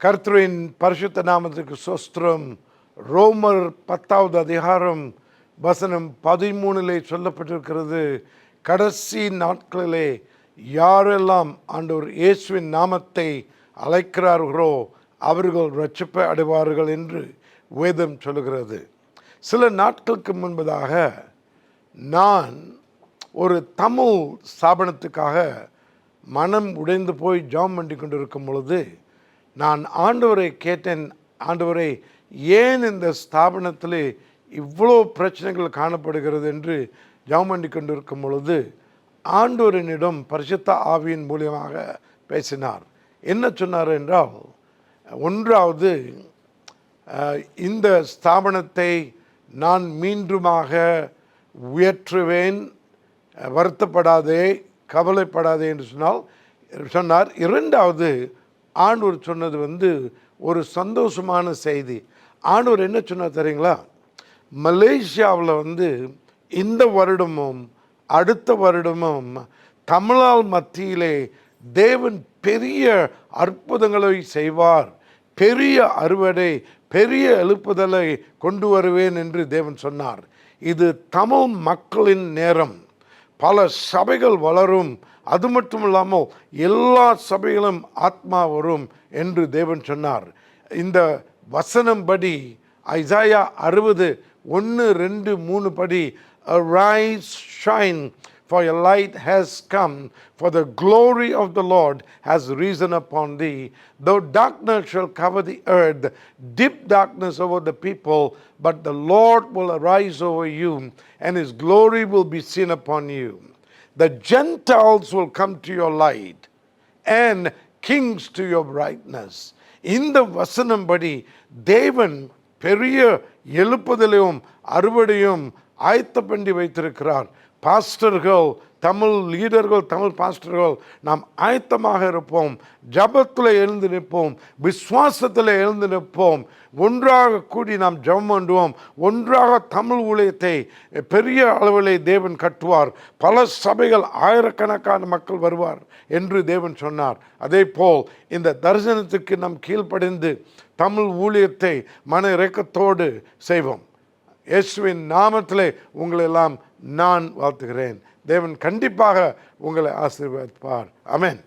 கர்த்தரின் பரிசுத்த நாமத்துக்கு ஸ்தோத்திரம். ரோமர் 10வது அதிகாரம் வசனம் 13 சொல்லப்பட்டிருக்கிறது. கடைசி நாட்களிலே யாரெல்லாம் ஆண்டவர் இயேசுவின் நாமத்தை அழைக்கிறார்களோ அவர்கள் ரட்சிப்பை அடைவார்கள் என்று வேதம் சொல்லுகிறது. சில நாட்களுக்கு முன்பதாக நான் ஒரு தமிழ் ஸ்தாபனத்துக்காக மனம் உடைந்து போய் ஜெபம் பண்ணி கொண்டிருக்கும் பொழுது நான் ஆண்டவரை கேட்டேன், ஆண்டவரை ஏன் இந்த ஸ்தாபனத்தில் இவ்வளோ பிரச்சனைகள் காணப்படுகிறது என்று ஜெபம் பண்ணி கொண்டிருக்கும் பொழுது ஆண்டவரினிடம் பரிசுத்த ஆவியின் மூலியமாக பேசினார். என்ன சொன்னார் என்றால், ஒன்றாவது இந்த ஸ்தாபனத்தை நான் மீண்டுமாக உயற்றுவேன், வருத்தப்படாதே, கவலைப்படாதே என்று சொன்னார். இரண்டாவது ஆண்டவர் சொன்னது ஒரு சந்தோஷமான செய்தி. ஆண்டவர் என்ன சொன்னார் தெரியுங்களா? மலேசியாவில் இந்த வருடமும் அடுத்த வருடமும் தமிழால் மத்தியிலே தேவன் பெரிய அற்புதங்களை செய்வார், பெரிய அறுவடை, பெரிய எழுப்புதலை கொண்டு வருவேன் என்று தேவன் சொன்னார். இது தமிழ் மக்களின் நேரம். பல சபைகள் வளரும், அது மட்டும் இல்லாமல் எல்லா சபைகளும் ஆத்மா வரும் என்று தேவன் சொன்னார். இந்த வசனம் படி ஐசாயா 60:1, 2, 3 படி, Arise, shine, for your light has come, for the glory of the Lord has risen upon thee. Though darkness shall cover the earth, deep darkness over the people, but the Lord will arise over you, and his glory will be seen upon you. The Gentiles will come to your light, and kings to your brightness. இந்த வசனம்படி தேவன் பெரிய எழுப்புதலையும் அறுவடையும் ஆயத்த பண்ணி வைத்திருக்கிறார். பாஸ்டர்கள், தமிழ் லீடர்கள், தமிழ் பாஸ்டர்கள் நாம் ஆயத்தமாக இருப்போம். ஜபத்தில் எழுந்து நிற்போம், விசுவாசத்தில் எழுந்து நிற்போம். ஒன்றாக கூடி நாம் ஜெபம் பண்ணுவோம். ஒன்றாக தமிழ் ஊழியத்தை பெரிய அளவிலே தேவன் கட்டுவார். பல சபைகள், ஆயிரக்கணக்கான மக்கள் வருவார் என்று தேவன் சொன்னார். அதே போல் இந்த தரிசனத்துக்கு நாம் கீழ்ப்படிந்து தமிழ் ஊழியத்தை மன இரக்கத்தோடு செய்வோம். இயேசுவின் நாமத்திலே உங்களெல்லாம் நான் வாழ்த்துகிறேன். தேவன் கண்டிப்பாக உங்களை ஆசீர்வதிப்பார். ஆமென்.